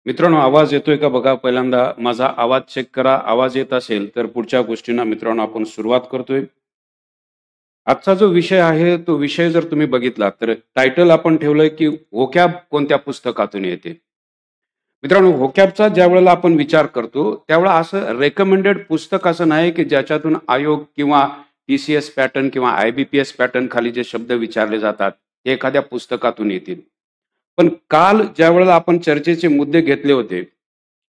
मित्रांनो, आवाज येतोय का बघा पहिल्यांदा. माझा आवाज चेक करा. आवाज येत असेल तर पुढच्या गोष्टींना मित्रांनो आपण सुरुवात करतोय. आजचा जो विषय आहे तो विषय जर तुम्ही बघितला तर टायटल आपण ठेवलंय की व्होकॅब कोणत्या पुस्तकातून येते. मित्रांनो, व्होकॅबचा ज्यावेळेला आपण विचार करतो त्यावेळेला असं रेकमेंडेड पुस्तक असं नाही की ज्याच्यातून आयोग किंवा टीसीएस पॅटर्न किंवा आयबीपीएस पॅटर्न खाली जे शब्द विचारले जातात ते एखाद्या पुस्तकातून येतील. पण काल ज्यावेळेला आपण चर्चेचे मुद्दे घेतले होते,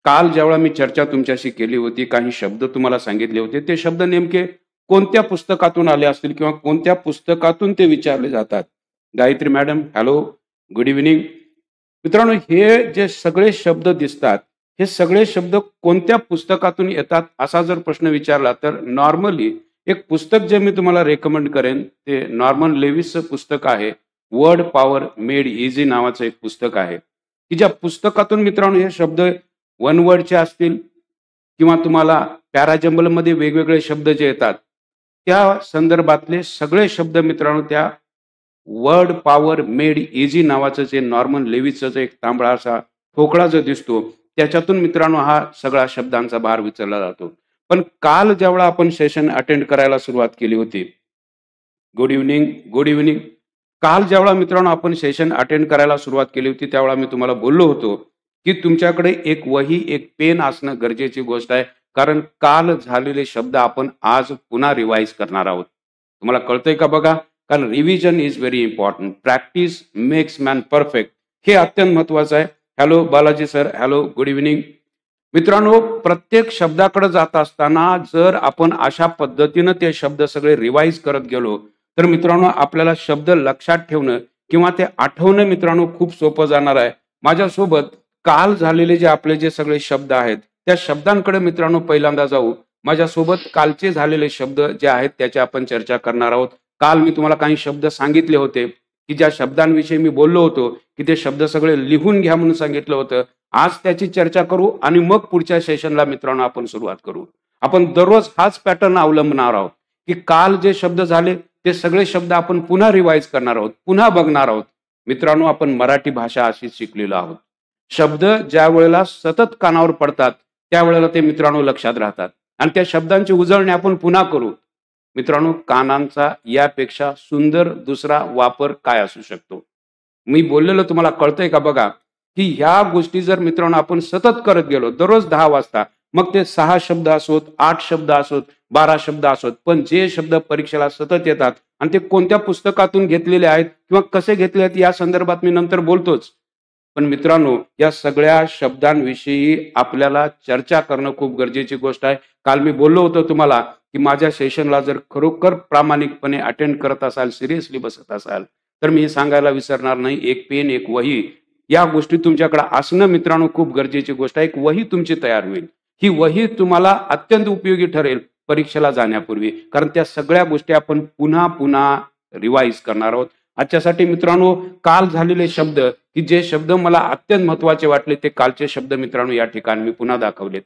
काल ज्यावेळेला मी चर्चा तुमच्याशी केली होती, काही शब्द तुम्हाला सांगितले होते, ते शब्द नेमके कोणत्या पुस्तकातून आले असतील किंवा कोणत्या पुस्तकातून ते विचारले जातात. Gayatri madam, hello, good evening. मित्रांनो, हे जे सगळे शब्द दिसतात, हे सगळे शब्द कोणत्या पुस्तकातून येतात असा जर प्रश्न विचारला तर नॉर्मली एक पुस्तक जे मी तुम्हाला रेकमेंड करेन ते नॉर्मन लेविसचं पुस्तक आहे. वर्ड पॉवर मेड इझी नावाचं एक पुस्तक आहे, की ज्या पुस्तकातून मित्रांनो हे शब्द वन वर्डचे असतील किंवा तुम्हाला पॅराजंबलमध्ये वेगवेगळे शब्द जे येतात त्या संदर्भातले सगळे शब्द मित्रांनो त्या वर्ड पॉवर मेड इझी नावाचं जे नॉर्मन लेविसचं जे एक तांबडा असा ठोकळा जो दिसतो त्याच्यातून मित्रांनो हा सगळा शब्दांचा भार विचारला जातो. पण काल ज्यावेळेला आपण सेशन अटेंड करायला सुरुवात केली होती, गुड इव्हिनिंग, गुड इव्हिनिंग. काल ज्यावेळेला मित्रांनो आपण सेशन अटेंड करायला सुरुवात केली होती त्यावेळेला मी तुम्हाला बोललो होतो की तुमच्याकडे एक वही एक पेन असणं गरजेची गोष्ट आहे, कारण काल झालेले शब्द आपण आज पुन्हा रिवाइज करणार आहोत. तुम्हाला कळतंय का बघा, कारण revision is very important. Practice makes man perfect, हे अत्यंत महत्वाचं आहे. Hello Balaji sir, hello, good evening. मित्रांनो, प्रत्येक शब्दाकडे जात असताना जर आपण अशा पद्धतीनं ते शब्द सगळे रिवाइज करत गेलो तर मित्रांनो आपल्याला शब्द लक्षात ठेवणं किंवा ते आठवणं मित्रांनो खूप सोपं जाणार आहे. माझ्यासोबत काल झालेले जे आपले जे सगळे शब्द आहेत त्या शब्दांकडे मित्रांनो पहिल्यांदा जाऊ. माझ्यासोबत कालचे झालेले शब्द जे आहेत त्याची आपण चर्चा करणार आहोत. काल मी तुम्हाला काही शब्द सांगितले होते की ज्या शब्दांविषयी मी बोललो होतो की ते शब्द सगळे लिहून घ्या म्हणून सांगितलं होतं. आज त्याची चर्चा करू आणि मग पुढच्या सेशनला मित्रांनो आपण सुरुवात करू. आपण दररोज हाच पॅटर्न अवलंबणार आहोत की काल जे शब्द झाले ते सगळे शब्द आपण पुन्हा रिवाइज करणार आहोत, पुन्हा बघणार आहोत. मित्रांनो, आपण मराठी भाषा अशीच शिकलेलो आहोत. शब्द ज्या वेळेला सतत कानावर पडतात त्यावेळेला ते मित्रांनो लक्षात राहतात आणि त्या शब्दांची उजळणी आपण पुन्हा करू. मित्रांनो, कानांचा यापेक्षा सुंदर दुसरा वापर काय असू शकतो. मी बोललेलं तुम्हाला कळतंय का बघा, की ह्या गोष्टी जर मित्रांनो आपण सतत करत गेलो दररोज 10 वाजता, मग ते 6 शब्द असोत, 8 शब्द असोत, 12 शब्द असोत, पण जे शब्द परीक्षेला सतत येतात आणि ते कोणत्या पुस्तकातून घेतलेले आहेत किंवा कसे घेतले आहेत या संदर्भात मी नंतर बोलतोच. पण मित्रांनो, या सगळ्या शब्दांविषयी आपल्याला चर्चा करणं खूप गरजेची गोष्ट आहे. काल मी बोललो होतो तुम्हाला की माझ्या सेशनला जर खरोखर प्रामाणिकपणे अटेंड करत असाल, सिरियसली बसत असाल तर मी हे सांगायला विसरणार नाही, एक पेन एक वही या गोष्टी तुमच्याकडे असणं मित्रांनो खूप गरजेची गोष्ट आहे. एक वही तुमची तयार होईल. ही वही तुम्हाला अत्यंत उपयोगी ठरेल परीक्षेला जाण्यापूर्वी, कारण त्या सगळ्या गोष्टी आपण पुन्हा पुन्हा रिवाइज करणार आहोत. आजच्यासाठी मित्रांनो काल झालेले शब्द की जे शब्द मला अत्यंत महत्वाचे वाटले ते कालचे शब्द मित्रांनो या ठिकाणी मी पुन्हा दाखवलेत.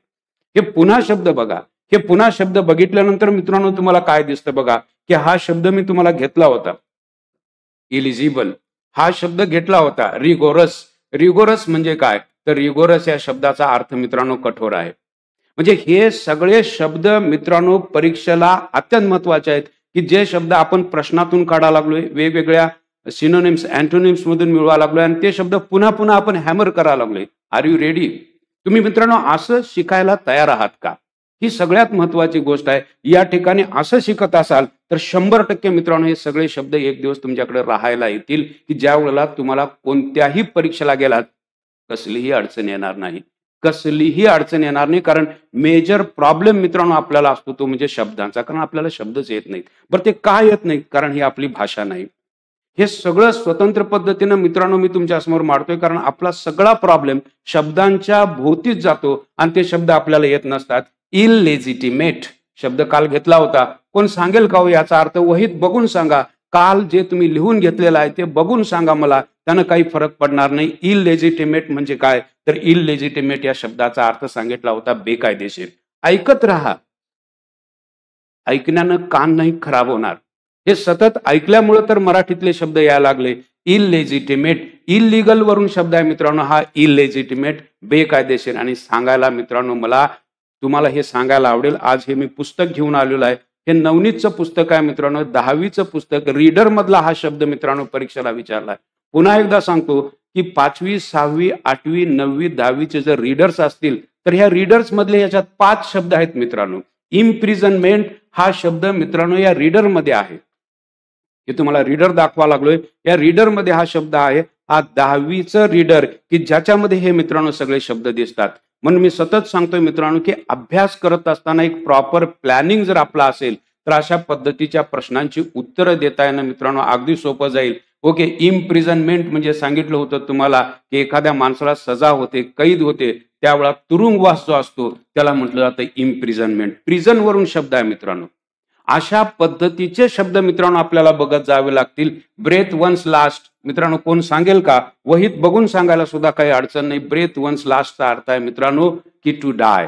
हे पुन्हा शब्द बघा. हे पुन्हा शब्द बघितल्यानंतर मित्रांनो तुम्हाला काय दिसतं बघा, की हा शब्द मी तुम्हाला घेतला होता इलिजिबल, हा शब्द घेतला होता रिगोरस. रिगोरस म्हणजे काय, तर रिगोरस या शब्दाचा अर्थ मित्रांनो कठोर आहे. म्हणजे हे सगळे शब्द मित्रांनो परीक्षेला अत्यंत महत्वाचे आहेत, की जे शब्द आपण प्रश्नातून काढायला लागलोय, वेगवेगळ्या सिनोनिम्स अँटोनिम्स मधून मिळवा लागलोय आणि ते शब्द पुन्हा पुन्हा आपण हॅमर करायला लागलोय. Are you ready? तुम्ही मित्रांनो असं शिकायला तयार आहात का, ही सगळ्यात महत्वाची गोष्ट आहे. या ठिकाणी असं शिकत असाल तर 100% मित्रांनो हे सगळे शब्द एक दिवस तुमच्याकडे राहायला येतील, की ज्या वेळेला तुम्हाला कोणत्याही परीक्षेला गेलात कसलीही अडचण येणार नाही. कसलीही अडचण येणार नाही, कारण मेजर प्रॉब्लेम मित्रांनो आपल्याला असतो तो म्हणजे शब्दांचा, कारण आपल्याला शब्दच येत नाहीत. बरं ते का येत नाहीत, कारण ही आपली भाषा नाही. हे सगळं स्वतंत्र पद्धतीनं मित्रांनो मी तुमच्या समोर मांडतोय, कारण आपला सगळा प्रॉब्लेम शब्दांच्या भोवतीच जातो आणि ते शब्द आपल्याला येत नसतात. इललेजिटिमेट शब्द काल घेतला होता. कोण सांगेल का हो याचा अर्थ? वहीत बघून सांगा. काल जे तुम्ही लिहून घेतलेलं आहे ते बघून सांगा मला, त्यानं काही फरक पडणार नाही. इललेजिटिमेट म्हणजे काय, तर इललेजिटिमेट या शब्दाचा अर्थ सांगितला होता बेकायदेशीर. ऐकत राहा, ऐकण्यानं कान नाही खराब होणार. हे सतत ऐकल्यामुळे तर मराठीतले शब्द यायला लागले. इलेजिटिमेट, इलिगल वरून शब्द आहे मित्रांनो हा इलेजिटिमेट, बेकायदेशीर. आणि सांगायला मित्रांनो मला तुम्हाला हे सांगायला आवडेल, आज हे मी पुस्तक घेऊन आलेलो आहे. हे नवनीतचं पुस्तक आहे मित्रांनो, 10वीचं पुस्तक. रीडर मधला हा शब्द मित्रांनो परीक्षेला विचारलाय. पुन्हा एकदा सांगतो की 5वी 6वी 8वी 9वी 10वीचे जर रीडर्स असतील तर ह्या रीडर्स मधले याच्यात 5 शब्द आहेत मित्रांनो. इम्प्रिझनमेंट हा शब्द मित्रांनो या रीडर मध्ये आहे. हे तुम्हाला रीडर दाखवा लागलोय. या रीडर मध्ये हा शब्द आहे. हा 10वीचं रीडर की ज्याच्यामध्ये हे मित्रांनो सगळे शब्द दिसतात. म्हणून मी सतत सांगतोय मित्रांनो की अभ्यास करत असताना एक प्रॉपर प्लॅनिंग जर आपला असेल तर अशा पद्धतीच्या प्रश्नांची उत्तरं देता येणं मित्रांनो अगदी सोपं जाईल. ओके, इम्प्रिझनमेंट म्हणजे सांगितलं होतं तुम्हाला की एखाद्या माणसाला सजा होते, कैद होते, त्यावेळा तुरुंगवास जो असतो त्याला म्हटलं जातं इम्प्रिझनमेंट. प्रिझन वरून शब्द आहे मित्रांनो. अशा पद्धतीचे शब्द मित्रांनो आपल्याला बघत जावे लागतील. ब्रेथ वन्स लास्ट मित्रांनो कोण सांगेल का? वहीत बघून सांगायला सुद्धा काही अडचण नाही. ब्रेथ वन्स लास्टचा अर्थ आहे मित्रांनो की टू डाय,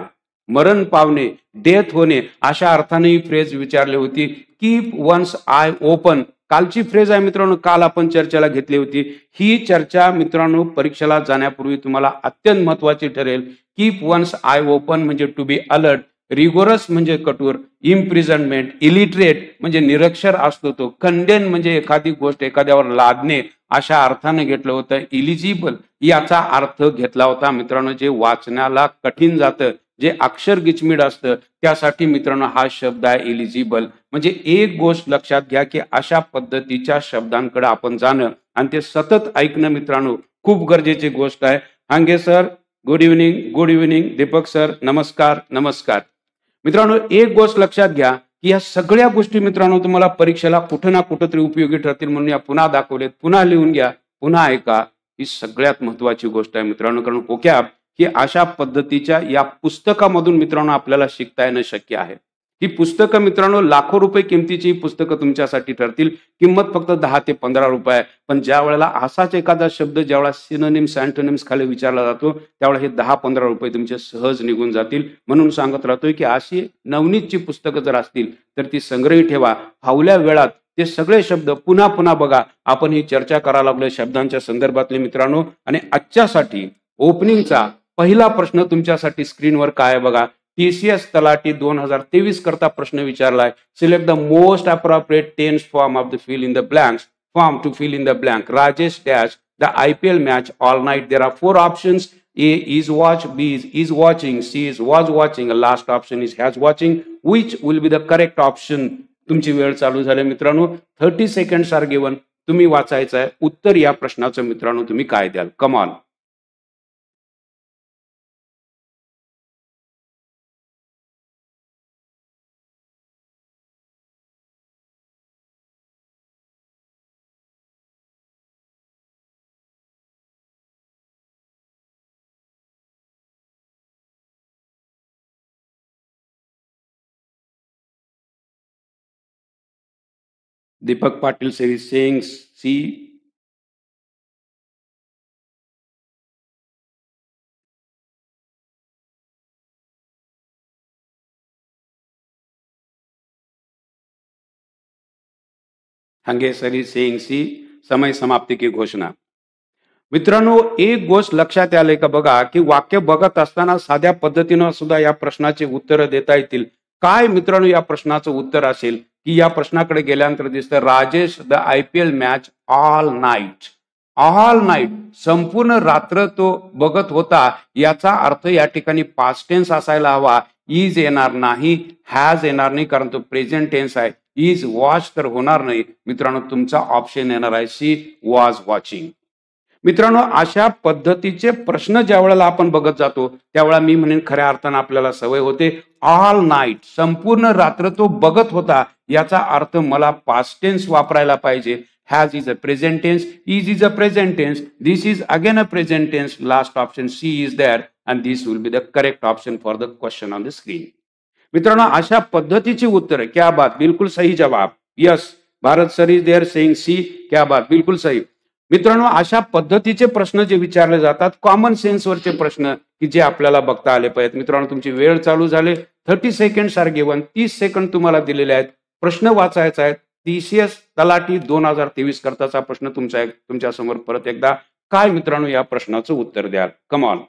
मरण पावणे, डेथ होणे. अशा अर्थाने ही फ्रेज विचारली होती. कीप वन्स आय ओपन कालची फ्रेज आहे मित्रांनो, काल आपण चर्चेला घेतली होती. ही चर्चा मित्रांनो परीक्षेला जाण्यापूर्वी तुम्हाला अत्यंत महत्वाची ठरेल. कीप वन्स आय ओपन म्हणजे टू बी अलर्ट, रिगोरस म्हणजे कठोर, इम्प्रिझनमेंट, इलिटरेट म्हणजे निरक्षर असतो तो, कंडेन म्हणजे एखादी गोष्ट एखाद्यावर लादणे अशा अर्थाने घेतलं होतं. इलिजिबल याचा अर्थ घेतला होता मित्रांनो जे वाचण्याला कठीण जातं, जे अक्षर गिचमीड असतं त्यासाठी मित्रांनो हा शब्द आहे इलिजिबल. म्हणजे एक गोष्ट लक्षात घ्या की अशा पद्धतीच्या शब्दांकडे आपण जाणं आणि ते सतत ऐकणं मित्रांनो खूप गरजेची गोष्ट आहे. Hange sir good evening. Good evening. Deepak sir नमस्कार. नमस्कार मित्रांनो. एक गोष्ट लक्षात घ्या की या सगळ्या गोष्टी मित्रांनो तुम्हाला परीक्षेला कुठं ना कुठं तरी उपयोगी ठरतील म्हणून या पुन्हा दाखवलेत. पुन्हा लिहून घ्या, पुन्हा ऐका. ही सगळ्यात महत्वाची गोष्ट आहे मित्रांनो, कारण vocab ही अशा पद्धतीच्या या पुस्तकामधून मित्रांनो आपल्याला शिकता येणं शक्य आहे. ही पुस्तकं मित्रांनो लाखो रुपये किमतीची पुस्तकं तुमच्यासाठी ठरतील. किंमत फक्त 10 ते 15 रुपये. पण ज्या वेळेला असाच एखादा शब्द ज्यावेळेला सिनोनिम्स अँटोनिम्स खाली विचारला जातो त्यावेळेला हे 10-15 रुपये तुमचे सहज निघून जातील. म्हणून सांगत राहतोय की अशी नवनीतची पुस्तकं जर असतील तर ती संग्रही ठेवा. फावल्या वेळात ते सगळे शब्द पुन्हा पुन्हा बघा. आपण ही चर्चा करायला लागलोय शब्दांच्या संदर्भातले मित्रांनो. आणि आजच्यासाठी ओपनिंगचा पहिला प्रश्न तुमच्यासाठी स्क्रीनवर काय बघा. TCS तलाठी 2023 करता प्रश्न विचारलाय. Select the most appropriate tense form of the fill in the blanks form to fill in the blank. Rajesh dash the IPL match all night. There are 4 options. A is watch, B is watching, C is was watching, last option is has watching. Which will be the correct option? तुमची वेळ चालू झाली मित्रांनो. 30 seconds are given. तुम्ही वाचायचं आहे उत्तर या प्रश्नाचं मित्रांनो तुम्ही काय द्याल? Come on. Deepak Patil sir is saying C. Hange sir is saying C. समय समाप्ती की घोषणा. मित्रांनो एक गोष्ट लक्षात आले का बघा की वाक्य बघत असताना साध्या पद्धतीनं सुद्धा या प्रश्नाचे उत्तर देता येतील. काय मित्रांनो या प्रश्नाचं उत्तर असेल की या प्रश्नाकडे गेल्यानंतर दिसतं Rajesh the IPL match all night. All night संपूर्ण रात्र तो बघत होता. याचा अर्थ या ठिकाणी पास्ट टेन्स असायला हवा. इज येणार नाही, हॅज येणार नाही कारण तो प्रेझेंट टेन्स आहे. इज वॉच तर होणार नाही मित्रांनो. तुमचा ऑप्शन येणार आहे सी वॉज वॉचिंग. मित्रांनो अशा पद्धतीचे प्रश्न ज्या वेळेला आपण बघत जातो त्यावेळेला मी म्हणेन खऱ्या अर्थानं आपल्याला सवय होते. ऑल नाईट संपूर्ण रात्र तो बघत होता याचा अर्थ मला पास्ट टेन्स वापरायला पाहिजे. Has is a present tense, is a present tense, this is again a present tense. Last option C is there and this will be the correct option for the question on the screen. मित्रांनो अशा पद्धतीची उत्तरे. क्या बात, बिल्कुल सही जवाब. Yes Bharat sir is there saying C. क्या बात, बिल्कुल सही. मित्रांनो अशा पद्धतीचे प्रश्न जे विचारले जातात कॉमन सेन्सवरचे प्रश्न की जे आपल्याला बघता आले पाहिजेत. मित्रांनो तुमची वेळ चालू झाले. 30 सेकंड्स आर गिवन. 30 सेकंड तुम्हाला दिलेले आहेत. प्रश्न वाचायचा आहे. TCS तलाठी 2023 करताचा प्रश्न तुमच्या समोर परत एकदा. काय मित्रांनो या प्रश्नाचं उत्तर द्याल? Come on.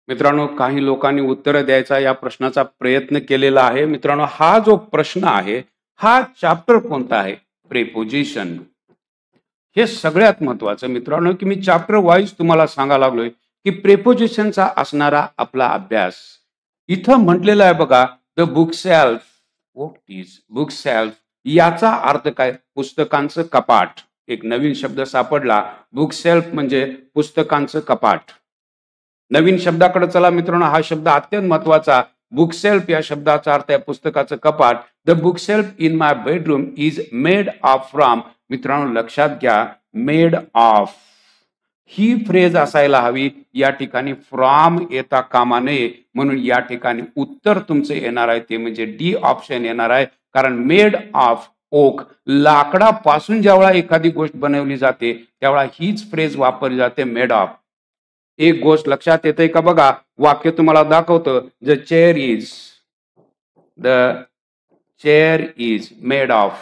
मित्रांनो काही लोकांनी उत्तर द्यायचा या प्रश्नाचा प्रयत्न केलेला आहे. मित्रांनो हा जो प्रश्न आहे हा चॅप्टर कोणता आहे? प्रेपोजिशन. हे सगळ्यात महत्वाचं मित्रांनो की मी चॅप्टर वाईज तुम्हाला सांगायला लागलोय की प्रेपोजिशनचा असणारा आपला अभ्यास. इथं म्हटलेलं आहे बघा, the book shelf. What is book shelf? याचा अर्थ काय? पुस्तकांचं कपाट. एक नवीन शब्द सापडला, बुक सेल्फ म्हणजे पुस्तकांचं कपाट. नवीन शब्दाकडे चला मित्रांनो. हा शब्द अत्यंत महत्वाचा. बुक सेल्फ या शब्दाचा अर्थ आहे पुस्तकाचं कपाट. The book self in my bedroom is made of from. मित्रांनो लक्षात घ्या, मेड ऑफ ही फ्रेज असायला हवी. या ठिकाणी फ्रॉम येता कामा नये. म्हणून या ठिकाणी उत्तर तुमचं येणार आहे ते म्हणजे डी ऑप्शन येणार आहे. कारण मेड ऑफ ओक, लाकडापासून ज्यावेळा एखादी गोष्ट बनवली जाते त्यावेळा हीच फ्रेज वापरली जाते, मेड ऑफ. एक गोष्ट लक्षात येते का बघा, वाक्य तुम्हाला दाखवतं. The chair is made of.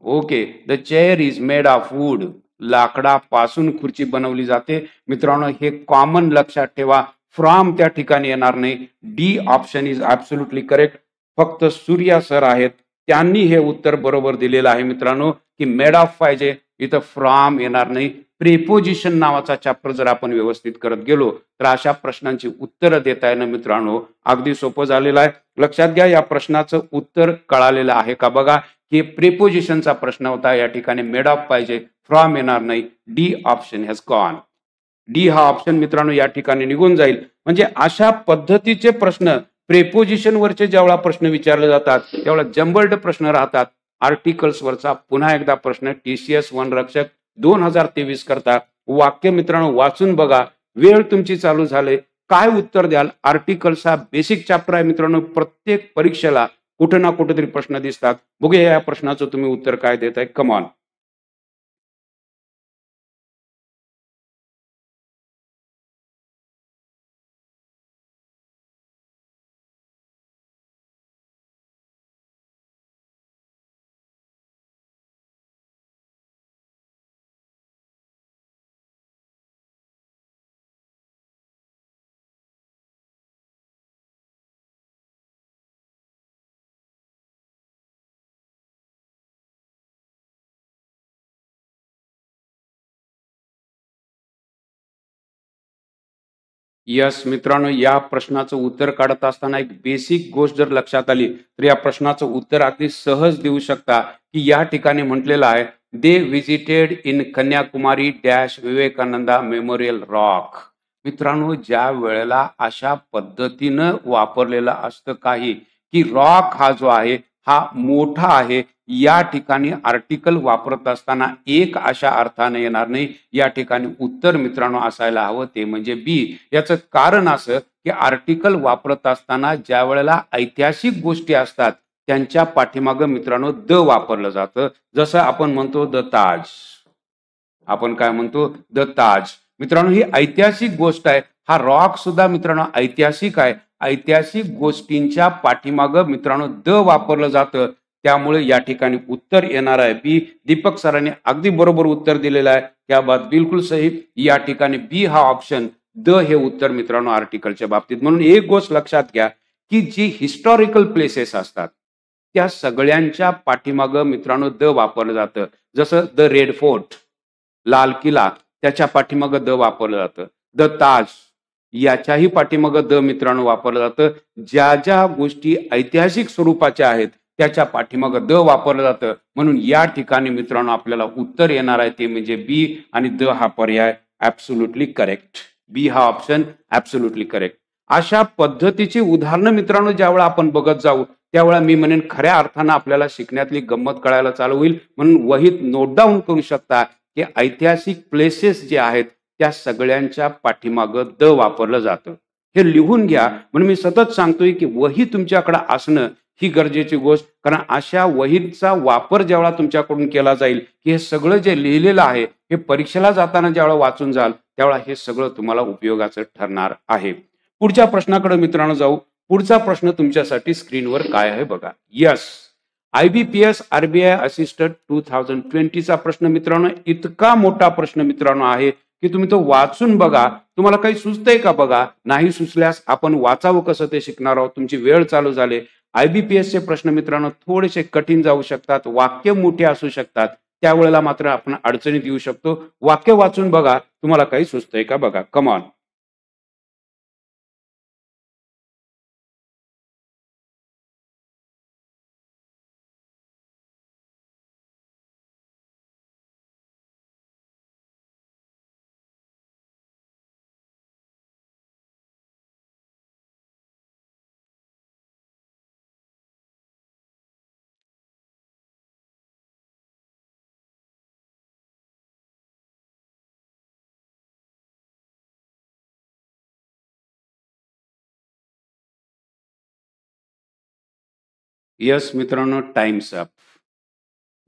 Okay, the chair is made of wood. लाकडापासून खुर्ची बनवली जाते. मित्रांनो हे कॉमन लक्षात ठेवा. फ्रॉम त्या ठिकाणी येणार नाही. D option is absolutely correct. फक्त सूर्या सर आहेत त्यांनी हे उत्तर बरोबर दिलेलं आहे मित्रांनो की मेड ऑफ पाहिजे, इथं फ्रॉम येणार नाही. प्रेपोजिशन नावाचा चॅप्टर जर आपण व्यवस्थित करत गेलो तर अशा प्रश्नांची उत्तरं देता येणं मित्रांनो अगदी सोपं झालेलं आहे. लक्षात घ्या या प्रश्नाचं उत्तर कळालेलं आहे का बघा की प्रेपोजिशनचा प्रश्न होता. या ठिकाणी मेड ऑफ पाहिजे, फ्रॉम येणार नाही. D option has gone. D हा ऑप्शन मित्रांनो या ठिकाणी निघून जाईल. म्हणजे अशा पद्धतीचे प्रश्न प्रेपोजिशन वरचे जेव्हा प्रश्न विचारले जातात त्यावेळेला जंबल्ड प्रश्न राहतात. आर्टिकल्स वरचा पुन्हा एकदा प्रश्न TCS वनरक्षक 2023 करता वाक्य मित्रांनो वाचून बघा. वेळ तुमची चालू झाले, काय उत्तर द्याल? आर्टिकल्स हा बेसिक चॅप्टर आहे मित्रांनो. प्रत्येक परीक्षेला कुठे ना कुठेतरी प्रश्न दिसतात. बघूया या प्रश्नाचं तुम्ही उत्तर काय देताय. Come on. यस मित्रांनो, या प्रश्नाचं उत्तर काढत असताना एक बेसिक गोष्ट जर लक्षात आली तर या प्रश्नाचं उत्तर अगदी सहज देऊ शकता की या ठिकाणी म्हटलेलं आहे they visited in Kanyakumari dash Vivekananda memorial rock. मित्रांनो ज्या वेळेला अशा पद्धतीनं वापरलेलं असतं काही की रॉक हा जो आहे हा मोठा आहे, या ठिकाणी आर्टिकल वापरत असताना एक अशा अर्थाने येणार नाही. या ठिकाणी उत्तर मित्रांनो असायला हवं ते म्हणजे बी. याचं कारण असं की आर्टिकल वापरत असताना ज्या वेळेला ऐतिहासिक गोष्टी असतात त्यांच्या पाठीमागं मित्रांनो द वापरलं जातं. जसं आपण म्हणतो द ताज. आपण काय म्हणतो? द ताज. मित्रांनो ही ऐतिहासिक गोष्ट आहे. हा रॉक सुद्धा मित्रांनो ऐतिहासिक आहे. ऐतिहासिक गोष्टींच्या पाठीमागं मित्रांनो द वापरलं जातं. त्यामुळे या ठिकाणी उत्तर येणार आहे बी. दीपक सरांनी अगदी बरोबर उत्तर दिलेलं आहे. त्या बात बिलकुल सही. या ठिकाणी बी हा ऑप्शन, द हे उत्तर मित्रांनो आर्टिकलच्या बाबतीत. म्हणून एक गोष्ट लक्षात घ्या की जी हिस्टॉरिकल प्लेसेस असतात त्या सगळ्यांच्या पाठीमागं मित्रांनो द वापरलं जातं. जसं द रेड फोर्ट, लाल किल्ला, त्याच्या पाठीमागं द वापरलं जातं. द ताज याच्याही पाठीमागं द मित्रांनो वापरलं जातं. ज्या ज्या गोष्टी ऐतिहासिक स्वरूपाच्या आहेत त्याच्या पाठीमागं द वापरलं जातं. म्हणून या ठिकाणी मित्रांनो आपल्याला उत्तर येणार आहे ते म्हणजे बी आणि द हा पर्याय ऍब्सोल्युटली करेक्ट. बी हा ऑप्शन ऍब्सोल्युटली करेक्ट. अशा पद्धतीची उदाहरणं मित्रांनो ज्यावेळेला आपण बघत जाऊ त्यावेळेला मी म्हणेन खऱ्या अर्थानं आपल्याला शिकण्यातली गंमत कळायला चालू होईल. म्हणून वहीत नोट डाऊन करू शकता की ऐतिहासिक प्लेसेस जे आहेत त्या सगळ्यांच्या पाठीमागं द वापरलं जातं. हे लिहून घ्या. म्हणून मी सतत सांगतोय की वही तुमच्याकडे असणं ही गरजेची गोष्ट, कारण अशा वहीचा वापर ज्यावेळेला तुमच्याकडून केला जाईल की हे सगळं जे लिहिलेलं आहे हे परीक्षेला जाताना ज्यावेळेला वाचून जाल त्यावेळेला हे सगळं तुम्हाला उपयोगाचं ठरणार आहे. पुढच्या प्रश्नाकडे मित्रांनो जाऊ. पुढचा प्रश्न तुमच्यासाठी स्क्रीनवर काय आहे बघा. यस, IBPS RBI असिस्टंट 2020 चा प्रश्न मित्रांनो इतका मोठा प्रश्न मित्रांनो आहे की तुम्ही तो वाचून बघा. तुम्हाला काही सुचतंय का बघा. नाही सुचल्यास आपण वाचावं कसं ते शिकणार आहोत. तुमची वेळ चालू झाली. IBPS चे प्रश्न मित्रांनो थोडेसे कठीण जाऊ शकतात, वाक्य मोठे असू शकतात. त्यावेळेला मात्र आपण अडचणीत येऊ शकतो. वाक्य वाचून बघा, तुम्हाला काही सुचतंय का बघा. Come on. यस मित्रांनो, टाइम्स अप.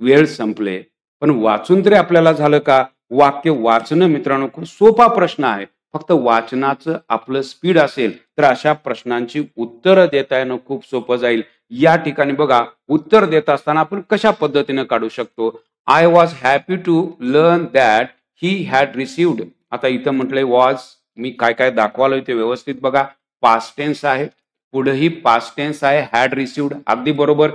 वेळ संपले. पण वाचून तरी आपल्याला झालं का? वाक्य वाचणं मित्रांनो खूप सोपा प्रश्न आहे. फक्त वाचनाचं आपलं स्पीड असेल तर अशा प्रश्नांची उत्तरं देता येणं खूप सोपं जाईल. या ठिकाणी बघा, उत्तर देत असताना आपण कशा पद्धतीने काढू शकतो. I was happy to learn that he had received. आता इथं म्हटलंय वॉज, मी काय काय दाखवालोय ते व्यवस्थित बघा. पास्ट टेन्स आहे, पुढेही पास्ट टेन्स आहे. हॅड रिसिव्ड अगदी बरोबर.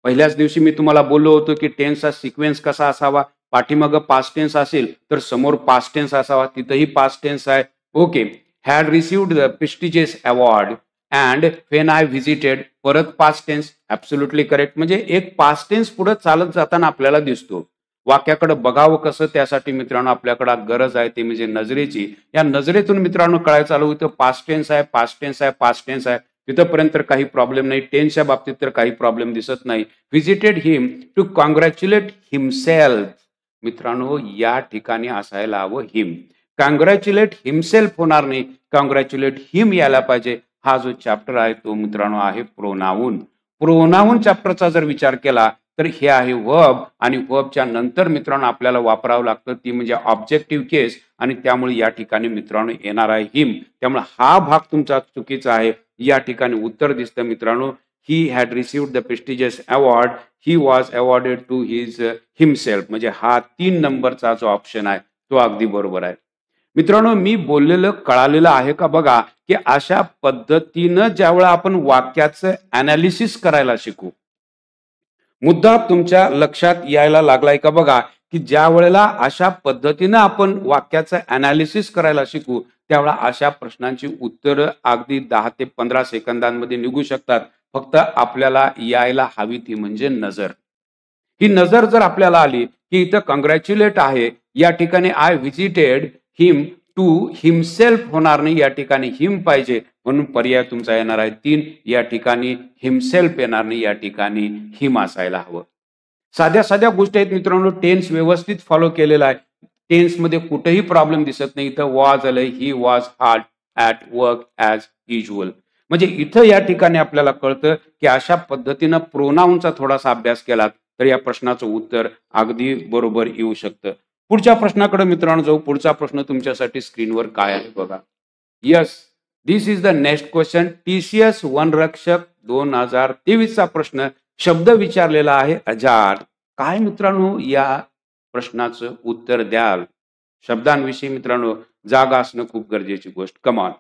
पहिल्याच दिवशी मी तुम्हाला बोललो होतो की टेन्सचा सिक्वेन्स कसा असावा. पाठीमागं पास्ट टेन्स असेल तर समोर पास्ट टेन्स असावा. तिथंही पास्ट टेन्स आहे. Okay. Had received the prestigious award and when I visited, परत पास्ट टेन्स. Absolutely correct. म्हणजे एक पास्ट टेन्स पुढे चालत जाताना आपल्याला दिसतो. वाक्याकडे बघावं कसं, त्यासाठी मित्रांनो आपल्याकडे गरज आहे ती म्हणजे नजरेची. या नजरेतून मित्रांनो कळायला चालू होतं पास्ट टेन्स आहे, पास्ट टेन्स आहे, पास्ट टेन्स आहे. तिथपर्यंत तर काही प्रॉब्लेम नाही. टेन्सच्या बाबतीत तर काही प्रॉब्लेम दिसत नाही. Visited him to congratulate himself. मित्रांनो या ठिकाणी असायला हवं हिम. कॉंग्रॅच्युलेट हिमसेल्फ होणार नाही, कॉंग्रॅच्युलेट हिम यायला पाहिजे. हा जो चॅप्टर आहे तो मित्रांनो आहे प्रोनाऊन. प्रोनाऊन चॅप्टरचा जर विचार केला तर हे आहे वर्ब, आणि वर्बच्या नंतर मित्रांनो आपल्याला वापरावं लागतं ती म्हणजे ऑब्जेक्टिव्ह केस, आणि त्यामुळे या ठिकाणी मित्रांनो येणार आहे हिम. त्यामुळे हा भाग तुमचा चुकीचा आहे. या ठिकाणी उत्तर दिसतं मित्रांनो, he had received the prestigious award, he was awarded to his himself. म्हणजे हा 3 नंबरचा जो ऑप्शन आहे तो अगदी बरोबर आहे. मित्रांनो मी बोललेलं कळालेलं आहे का बघा, की अशा पद्धतीनं ज्यावेळेला आपण वाक्याचं अनालिसिस करायला शिकू. मुद्दा तुमच्या लक्षात यायला लागलाय का बघा, की ज्या वेळेला अशा पद्धतीनं आपण वाक्याचं अनालिसिस करायला शिकू त्यावेळेला अशा प्रश्नांची उत्तरं अगदी 10 ते 15 सेकंदांमध्ये निघू शकतात. फक्त आपल्याला यायला हवी ती म्हणजे नजर. ही नजर जर आपल्याला आली की इथं कॉंग्रॅच्युलेट आहे, या ठिकाणी I visited him to himself होणार नाही, या ठिकाणी हिम पाहिजे. म्हणून पर्याय तुमचा येणार आहे 3. या ठिकाणी हिमसेल्फ येणार नाही, या ठिकाणी हिम असायला हवं. साध्या साध्या गोष्टी आहेत मित्रांनो. टेन्स व्यवस्थित फॉलो केलेला आहे. टेन्स मध्ये कुठेही प्रॉब्लेम दिसत नाही. इथं वॉज आलंय, he was hard at work as usual. म्हणजे इथं या ठिकाणी आपल्याला कळतं की अशा पद्धतीनं प्रोनाऊनचा थोडासा अभ्यास केला तर या प्रश्नाचं उत्तर अगदी बरोबर येऊ शकतं. पुढच्या प्रश्नाकडे मित्रांनो जाऊ. पुढचा प्रश्न तुमच्यासाठी स्क्रीनवर काय आहे बघा. Yes, this is the next question. TCS वनरक्षक 2023 चा प्रश्न. शब्द विचारलेला आहे अजाड. काय मित्रांनो या प्रश्नाचं उत्तर द्याल. शब्दांविषयी मित्रांनो जागा असणं खूप गरजेची गोष्ट. Come on.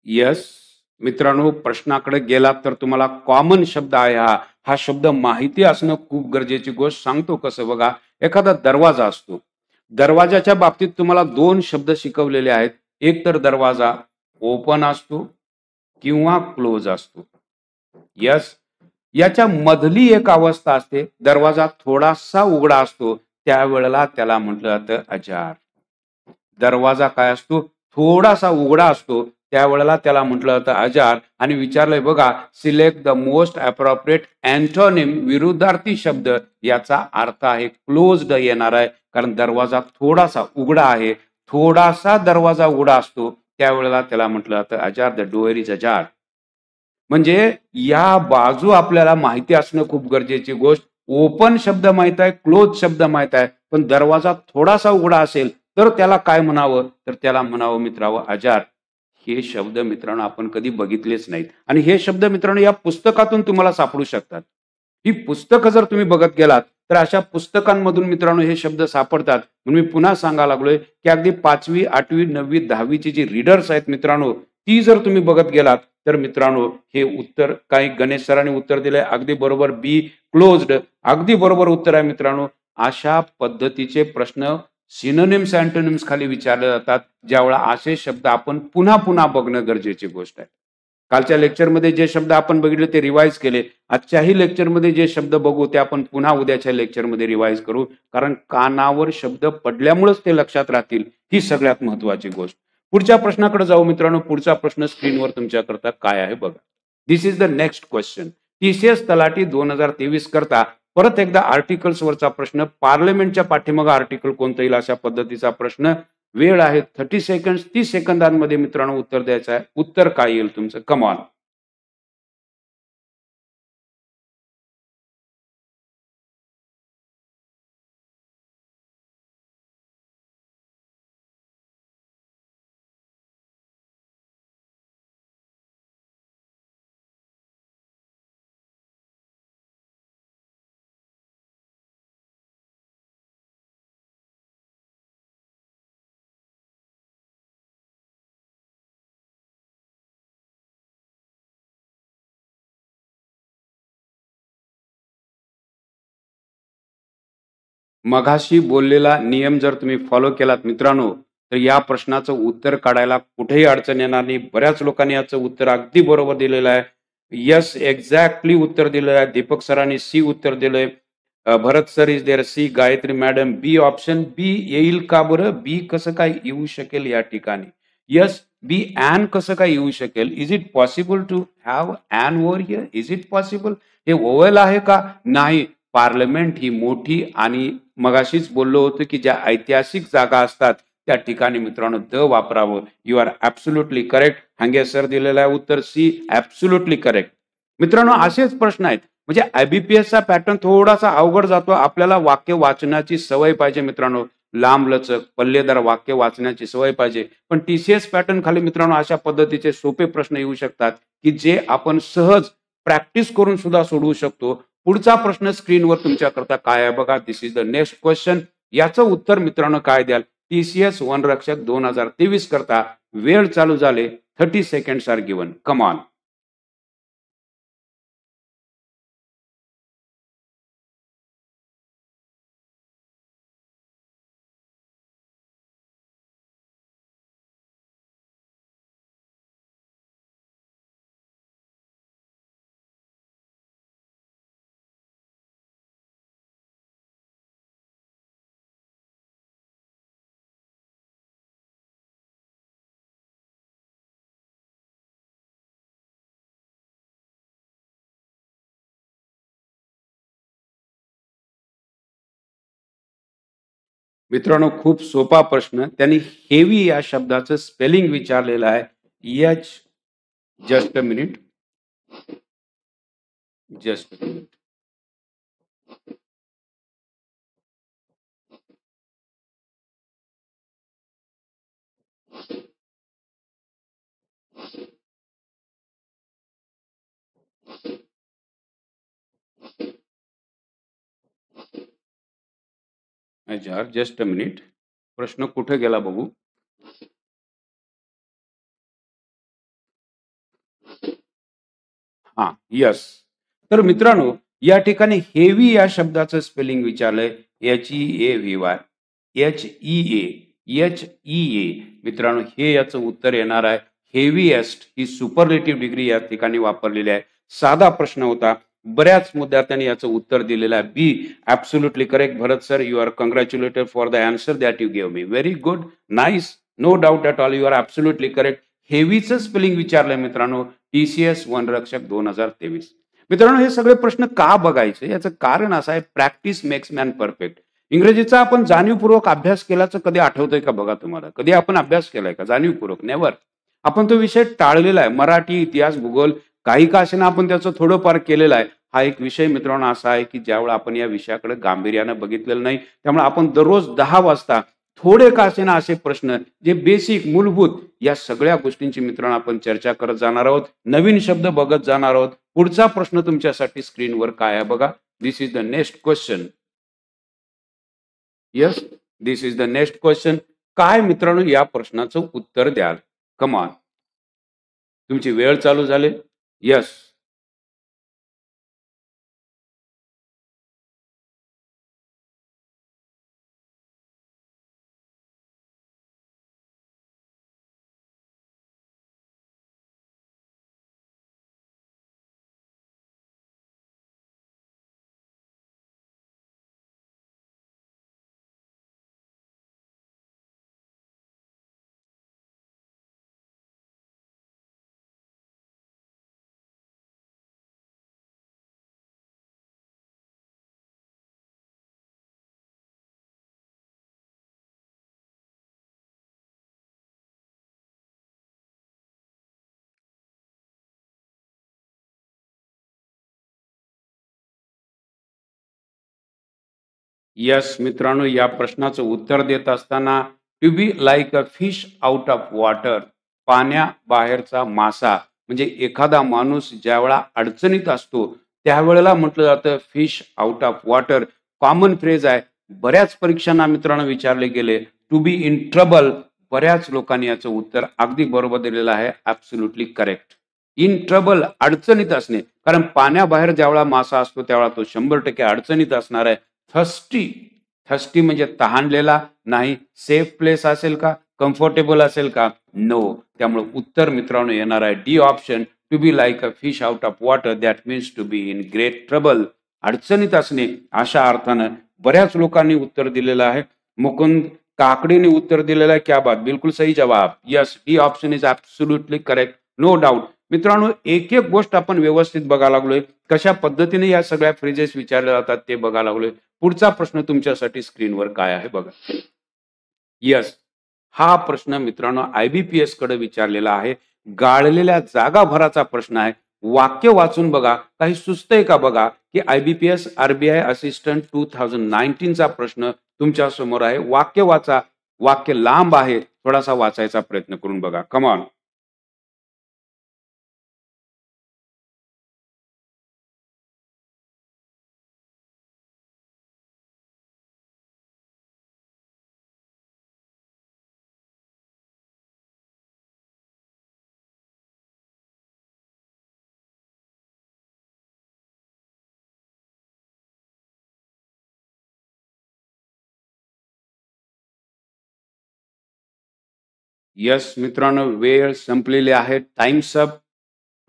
येस. मित्रांनो, प्रश्नाकडे गेलात तर तुम्हाला कॉमन शब्द आहे हा शब्द माहिती असणं खूप गरजेची गोष्ट. सांगतो कसं बघा. एखादा दरवाजा असतो. दरवाजाच्या बाबतीत तुम्हाला 2 शब्द शिकवलेले आहेत. एक तर दरवाजा ओपन असतो किंवा क्लोज असतो. येस. याच्या मधली एक अवस्था असते. दरवाजा थोडासा उघडा असतो. त्यावेळेला त्याला म्हटलं जातं अजार. दरवाजा काय असतो? थोडासा उघडा असतो. त्यावेळेला त्याला म्हटलं जातं अजार. आणि विचारलंय बघा, select the most appropriate antonym, विरुद्धार्थी शब्द. याचा अर्थ आहे क्लोज्ड येणार आहे. कारण दरवाजा थोडासा उघडा आहे. थोडासा दरवाजा उघडा असतो. त्यावेळेला त्याला म्हटलं जातं ajar. The door is ajar. म्हणजे या बाजू आपल्याला माहिती असणं खूप गरजेची गोष्ट. ओपन शब्द माहित आहे, क्लोज शब्द माहित आहे, पण दरवाजा थोडासा उघडा असेल तर त्याला काय म्हणावं? तर त्याला म्हणावं मित्रांनो अजार. हे शब्द मित्रांनो आपण कधी बघितलेच नाहीत आणि हे शब्द मित्रांनो या पुस्तकातून तुम्हाला सापडू शकतात. ही पुस्तकं जर तुम्ही बघत गेलात तर अशा पुस्तकांमधून मित्रांनो हे शब्द सापडतात. म्हणून मी पुन्हा सांगायला लागलोय की अगदी 5वी, 8वी, 9वी, 10वी ची जी रीडर्स आहेत मित्रांनो, ती जर तुम्ही बघत गेलात तर मित्रांनो हे उत्तर काही गणेश सरांनी उत्तर दिलंय अगदी बरोबर. बी क्लोज्ड अगदी बरोबर उत्तर आहे मित्रांनो. अशा पद्धतीचे प्रश्न सिनोनिम्स अँटोनिम्स खाली विचारले जातात. ज्यावेळेला असे शब्द आपण पुन्हा पुन्हा बघणं गरजेची गोष्ट आहे. कालच्या लेक्चरमध्ये जे शब्द आपण बघितले ते रिवाइज केले. आजच्याही लेक्चरमध्ये जे शब्द बघू ते आपण पुन्हा उद्याच्या लेक्चरमध्ये रिवाइज करू. कारण कानावर शब्द पडल्यामुळेच ते लक्षात राहतील. ही सगळ्यात महत्वाची गोष्ट. पुढच्या प्रश्नाकडे जाऊ मित्रांनो. पुढचा प्रश्न स्क्रीनवर तुमच्याकरता काय आहे बघा. This is the next question. TCS तलाठी 2023 करता परत एकदा आर्टिकल्स वरचा प्रश्न. पार्लमेंटच्या पाठीमागे आर्टिकल कोणतं येईल अशा पद्धतीचा प्रश्न. वेळ आहे 30 सेकंड. 30 सेकंदांमध्ये मित्रांनो उत्तर द्यायचं आहे. उत्तर काय येईल तुमचं? Come on. मघाशी बोललेला नियम जर तुम्ही फॉलो केलात मित्रांनो तर या प्रश्नाचं उत्तर काढायला कुठेही अडचण येणार नाही. बऱ्याच लोकांनी याचं उत्तर अगदी बरोबर दिलेलं आहे. यस एक्झॅक्टली उत्तर दिलेलं आहे. दीपक सरांनी सी उत्तर दिलंय. Bharat sir is there C. Gayatri madam B. Option B येईल का बरं? बी कसं काय येऊ शकेल या ठिकाणी? यस बी ॲन कसं काय येऊ शकेल? Is it possible to have an over here? Is it possible? हे ओव्हल आहे का? नाही. पार्लमेंट ही मोठी आणि मगाशीच बोललो होतो की ज्या ऐतिहासिक जागा असतात त्या ठिकाणी मित्रांनो द वापरावं. You are absolutely correct. Hange sir दिलेलं आहे उत्तर सी. Absolutely correct. मित्रांनो असेच प्रश्न आहेत. म्हणजे आयबीपीएसचा पॅटर्न थोडासा अवघड जातो. आपल्याला वाक्य वाचण्याची सवय पाहिजे मित्रांनो. लांबलचक पल्लेदार वाक्य वाचण्याची सवय पाहिजे. पण टीसीएस पॅटर्न खाली मित्रांनो अशा पद्धतीचे सोपे प्रश्न येऊ शकतात की जे आपण सहज प्रॅक्टिस करून सुद्धा सोडवू शकतो. पुढचा प्रश्न स्क्रीनवर तुमच्याकरता काय आहे बघा. This is the next question. याचं उत्तर मित्रांनो काय द्याल? टीसीएस वनरक्षक 2023 करता वेळ चालू झाले. 30 seconds are given. Come on. मित्रांनो खूप सोपा प्रश्न. त्यांनी हेवी या शब्दाचं स्पेलिंग विचारलेलं आहे. H just a minute. Just a minute. अच्छा जस्ट अ मिनिट. प्रश्न कुठे गेला बघू. हा, यस. तर मित्रांनो, या ठिकाणी हेवी या शब्दाचं स्पेलिंग विचारलंय. HEAVY, HEA. मित्रांनो, हे याचं उत्तर येणार आहे. हेवीएस्ट ही सुपरलेटिव्ह डिग्री या ठिकाणी वापरलेली आहे. साधा प्रश्न होता. बऱ्याच मुद्द्यार्थ्यांनी याचं उत्तर दिलेलं आहे. B absolutely correct. Bharat sir, you are congratulated for the answer that you give me. Very good, nice, no doubt at all, you are absolutely correct. हेवीचं स्पेलिंग विचारलंय मित्रांनो. TCS वनरक्षक 2023. मित्रांनो, हे सगळे प्रश्न का बघायचे याचं कारण असं आहे, प्रॅक्टिस मेक्स मॅन परफेक्ट. इंग्रजीचा आपण जाणीवपूर्वक अभ्यास केल्याचं कधी आठवतंय का बघा तुम्हाला? कधी आपण अभ्यास केलाय का जाणीवपूर्वक? नेव्हर. आपण तो विषय टाळलेला आहे. मराठी, इतिहास, भूगोल काही का असेना आपण त्याचं थोडंफार केलेलं आहे. हा एक विषय मित्रांनो असा आहे की ज्यावेळेला आपण या विषयाकडे गांभीर्यानं बघितलेलं नाही, त्यामुळे आपण दररोज 10 वाजता थोडे का असेना असे प्रश्न जे बेसिक मूलभूत या सगळ्या गोष्टींची मित्रांनो आपण चर्चा करत जाणार आहोत. नवीन शब्द बघत जाणार आहोत. पुढचा प्रश्न तुमच्यासाठी स्क्रीनवर काय आहे बघा. This is the next question. Yes, this is the next question. काय मित्रांनो या प्रश्नाचं उत्तर द्याल? Come on. तुमची वेळ चालू झाली. यस. यस मित्रांनो, या प्रश्नाचं उत्तर देत असताना, to be like a fish out of water, पाण्याबाहेरचा मासा. म्हणजे एखादा माणूस ज्यावेळा अडचणीत असतो त्यावेळेला म्हटलं जातं fish out of water. Common phrase आहे. बऱ्याच परीक्षांना मित्रांनो विचारले गेले. To be in trouble. बऱ्याच लोकांनी याचं उत्तर अगदी बरोबर दिलेलं आहे. Absolutely correct. इन ट्रबल, अडचणीत असणे. कारण पाण्याबाहेर ज्यावेळा मासा असतो त्यावेळा तो 100% अडचणीत असणार आहे. थर्स्टी, थर्स्टी म्हणजे तहानलेला नाही. सेफ प्लेस असेल का? कम्फर्टेबल असेल का? नो. त्यामुळे उत्तर मित्रांनो येणार आहे D option. To be like a fish out of water, that means to be in great trouble. अडचणीत असणे अशा अर्थानं बऱ्याच लोकांनी उत्तर दिलेलं आहे. मुकुंद काकडीने उत्तर दिलेलं आहे. क्या बात, बिलकुल सही जवाब. Yes, D option is absolutely correct, no doubt. मित्रांनो, एक एक गोष्ट आपण व्यवस्थित बघायला लागलोय. कशा पद्धतीने या सगळ्या फ्रेजेस विचारल्या जातात ते बघायला लागलोय. पुढचा प्रश्न तुमच्यासाठी स्क्रीनवर काय आहे बघा. यस, हा प्रश्न मित्रांनो IBPS कडे विचारलेला आहे. गाळलेल्या जागा भराचा प्रश्न आहे. वाक्य वाचून बघा, काही सुचतंय का बघा, की IBPS RBI असिस्टंट 2019 चा प्रश्न तुमच्या समोर आहे. वाक्य वाचा. वाक्य लांब आहे, थोडासा वाचायचा प्रयत्न करून बघा. Come on. यस मित्रांनो, वेळ संपलेली आहे. Times up.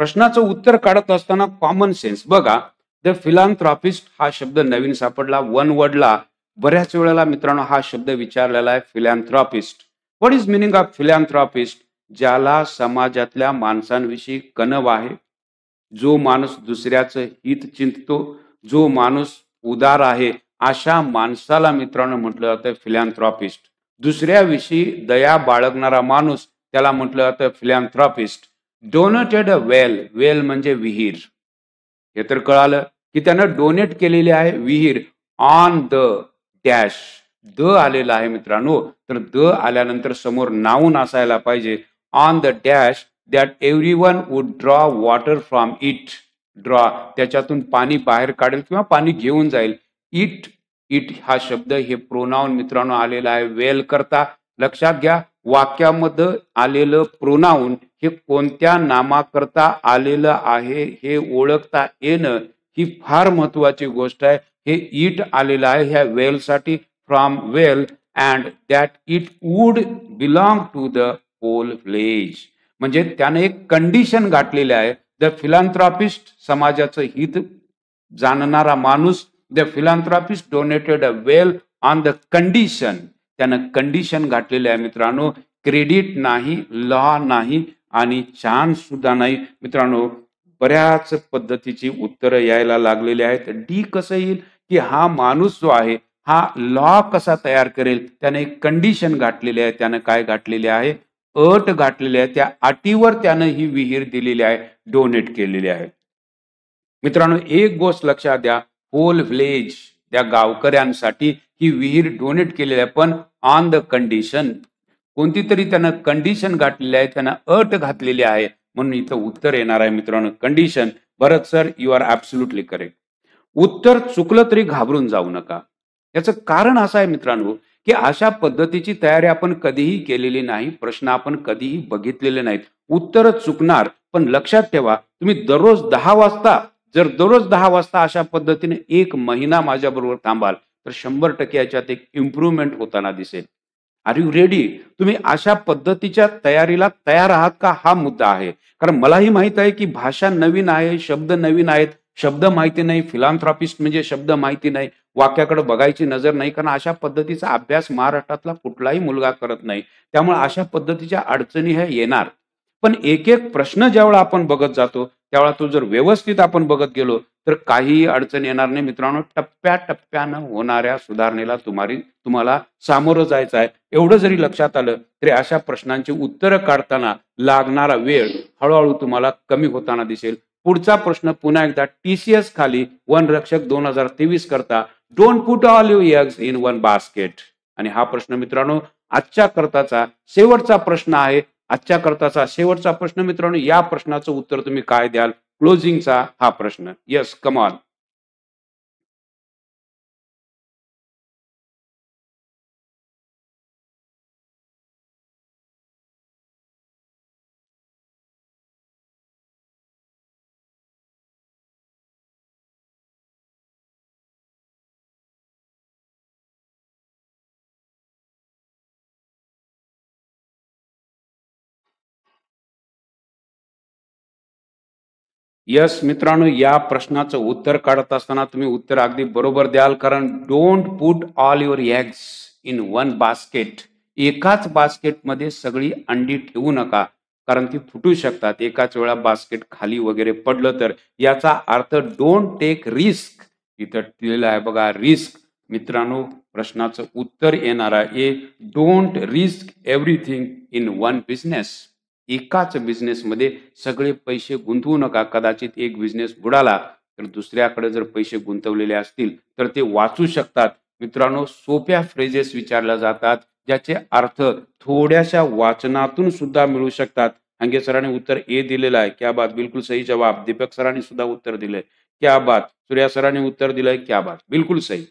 प्रश्नाचं उत्तर काढत असताना कॉमन सेन्स बघा. द फिलॅन्थ्रॉपिस्ट हा शब्द नवीन सापडला. वन वर्डला बऱ्याच वेळेला मित्रांनो हा शब्द विचारलेला आहे. Philanthropist. What is meaning of philanthropist? ज्याला समाजातल्या माणसांविषयी कणव आहे, जो माणूस दुसऱ्याचं हित चिंततो, जो माणूस उदार आहे, अशा माणसाला मित्रांनो म्हटलं जातं फिलॅन्थ्रॉपिस्ट. दुसऱ्याविषयी दया बाळगणारा माणूस त्याला म्हटलं जातं फिलॅन्थ्रॉपिस्ट. डोनेटेड अ वेल. वेल म्हणजे विहीर. हे तर कळालं की त्यानं डोनेट केलेली आहे विहीर. On the dash. द आलेला आहे मित्रांनो, तर द आल्यानंतर समोर नाऊन असायला पाहिजे. On the dash that everyone would draw water from it. Draw, त्याच्यातून पाणी बाहेर काढेल किंवा पाणी घेऊन जाईल. इट, इट हा शब्द हे प्रोनाउन मित्रांनो आलेला आहे वेल करता. लक्षात घ्या, वाक्यामध्ये आलेलं प्रोनाउन हे कोणत्या नामाकरता आलेलं आहे हे ओळखता येणं ही फार महत्वाची गोष्ट आहे. हे इट आलेलं आहे ह्या वेलसाठी from well and that it would belong to the whole village. म्हणजे त्याने एक कंडिशन गाठलेली आहे. द फिलॅन्थ्रॉपिस्ट समाजाचं हित जाणणारा माणूस, the philanthropist donated a well on the condition. त्यानं कंडिशन घातलेले आहे मित्रांनो. क्रेडिट नाही, लॉ नाही आणि चान्स सुद्धा नाही. मित्रांनो बऱ्याच पद्धतीची उत्तरं यायला लागलेली आहेत. डी कसं येईल की हा माणूस जो आहे हा लॉ कसा तयार करेल. त्याने एक कंडिशन घातलेली आहे. त्यानं काय घातलेली आहे, अट घातलेली आहे. त्या अटीवर त्यानं ही विहीर दिलेली आहे, डोनेट केलेली आहे. मित्रांनो एक गोष्ट लक्षात द्या, होल व्हिलेज त्या गावकऱ्यांसाठी ही विहीर डोनेट केलेली आहे, पण ऑन द कंडिशन. कोणती तरी त्यानं कंडिशन घातलेली आहे, त्यानं अट घातलेली आहे, म्हणून इथं उत्तर येणार आहे मित्रांनो condition. Bharat sir you are absolutely correct. उत्तर चुकलं तरी घाबरून जाऊ नका. याचं कारण असं आहे मित्रांनो की अशा पद्धतीची तयारी आपण कधीही केलेली नाही, प्रश्न आपण कधीही बघितलेले नाहीत. उत्तर चुकणार, पण लक्षात ठेवा तुम्ही दररोज 10 वाजता जर दररोज 10 वाजता अशा पद्धतीने 1 महिना माझ्याबरोबर थांबाल तर 100% याच्यात एक इम्प्रूव्हमेंट होताना दिसेल. Are you ready? तुम्ही अशा पद्धतीच्या तयारीला तयार आहात का, हा मुद्दा आहे. कारण मलाही माहित आहे की भाषा नवीन आहे, शब्द नवीन आहेत, शब्द माहिती नाही. फिलॅन्थ्रॉपिस्ट म्हणजे शब्द माहिती नाही, वाक्याकडे बघायची नजर नाही. कारण अशा पद्धतीचा अभ्यास महाराष्ट्रातला कुठलाही मुलगा करत नाही. त्यामुळे अशा पद्धतीच्या अडचणी ह्या येणार. पण एक एक प्रश्न ज्यावेळा आपण बघत जातो त्यावेळा तो जर व्यवस्थित आपण बघत गेलो तर काहीही अडचण येणार नाही मित्रांनो. टप्प्याटप्प्यानं होणाऱ्या सुधारणेला तुम्हाला सामोरं जायचं आहे. एवढं जरी लक्षात आलं तरी अशा प्रश्नांची उत्तरं काढताना लागणारा वेळ हळूहळू तुम्हाला कमी होताना दिसेल. पुढचा प्रश्न पुन्हा एकदा टीसीएस खाली वनरक्षक 2023 करता don't put all your eggs in one basket. आणि हा प्रश्न मित्रांनो आजच्या करताचा शेवटचा प्रश्न आहे. आजच्या करताचा शेवटचा प्रश्न मित्रांनो, या प्रश्नाचं उत्तर तुम्ही काय द्याल? क्लोजिंगचा हा प्रश्न. Yes come on. यस मित्रांनो, या प्रश्नाचं उत्तर काढत असताना तुम्ही उत्तर अगदी बरोबर द्याल. कारण don't put all your eggs in one basket. एकाच बास्केटमध्ये सगळी अंडी ठेवू नका, कारण ती फुटू शकतात. एकाच वेळा बास्केट खाली वगैरे पडलं तर. याचा अर्थ डोंट टेक रिस्क. इथं दिलेलं आहे बघा रिस्क. मित्रांनो प्रश्नाचं उत्तर येणार आहे don't risk everything in one business. एकाच बिझनेसमध्ये सगळे पैसे गुंतवू नका. कदाचित एक बिझनेस बुडाला तर दुसऱ्याकडे जर पैसे गुंतवलेले असतील तर ते वाचू शकतात. मित्रांनो सोप्या फ्रेजेस विचारल्या जातात ज्याचे अर्थ थोड्याशा वाचनातून सुद्धा मिळू शकतात. हंगे सरांनी उत्तर ए दिलेलं आहे, क्या बात, बिलकुल सही जवाब. दीपक सरांनी सुद्धा उत्तर दिलंय, क्या बात. सूर्या सरांनी उत्तर दिलंय, क्या बात, बिलकुल सही.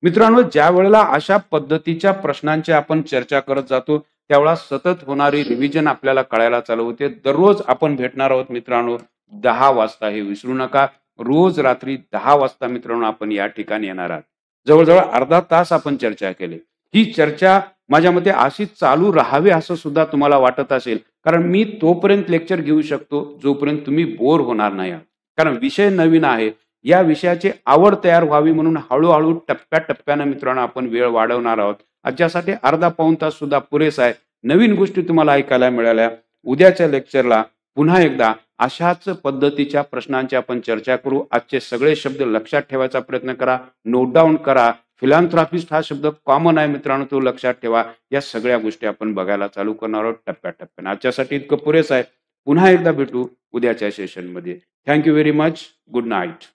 मित्रांनो ज्या वेळेला अशा पद्धतीच्या प्रश्नांची आपण चर्चा करत जातो त्यावेळा सतत होणारी रिव्हिजन आपल्याला कळायला चालू होते. दररोज आपण भेटणार आहोत मित्रांनो 10 वाजता, हे विसरू नका. रोज रात्री 10 वाजता मित्रांनो आपण या ठिकाणी येणार आहात. जवळजवळ अर्धा तास आपण चर्चा केली. ही चर्चा माझ्या मते अशी चालू राहावी असं सुद्धा तुम्हाला वाटत असेल, कारण मी तोपर्यंत लेक्चर घेऊ शकतो जोपर्यंत तुम्ही बोर होणार नाही. कारण विषय नवीन आहे, या विषयाची आवड तयार व्हावी म्हणून हळूहळू टप्प्याटप्प्यानं मित्रांनो आपण वेळ वाढवणार आहोत. आजच्यासाठी अर्धा पाऊण तास सुद्धा पुरेसा आहे. नवीन गोष्टी तुम्हाला ऐकायला मिळाल्या. उद्याच्या लेक्चरला पुन्हा एकदा अशाच पद्धतीच्या प्रश्नांची आपण चर्चा करू. आजचे सगळे शब्द लक्षात ठेवायचा प्रयत्न करा, नोट डाऊन करा. फिलॅन्थ्रॉपिस्ट हा शब्द कॉमन आहे मित्रांनो, तो लक्षात ठेवा. या सगळ्या गोष्टी आपण बघायला चालू करणार आहोत टप्प्याटप्प्याने. आजच्यासाठी इतकं पुरेसं आहे. पुन्हा एकदा भेटू उद्याच्या सेशनमध्ये. Thank you very much. Good night.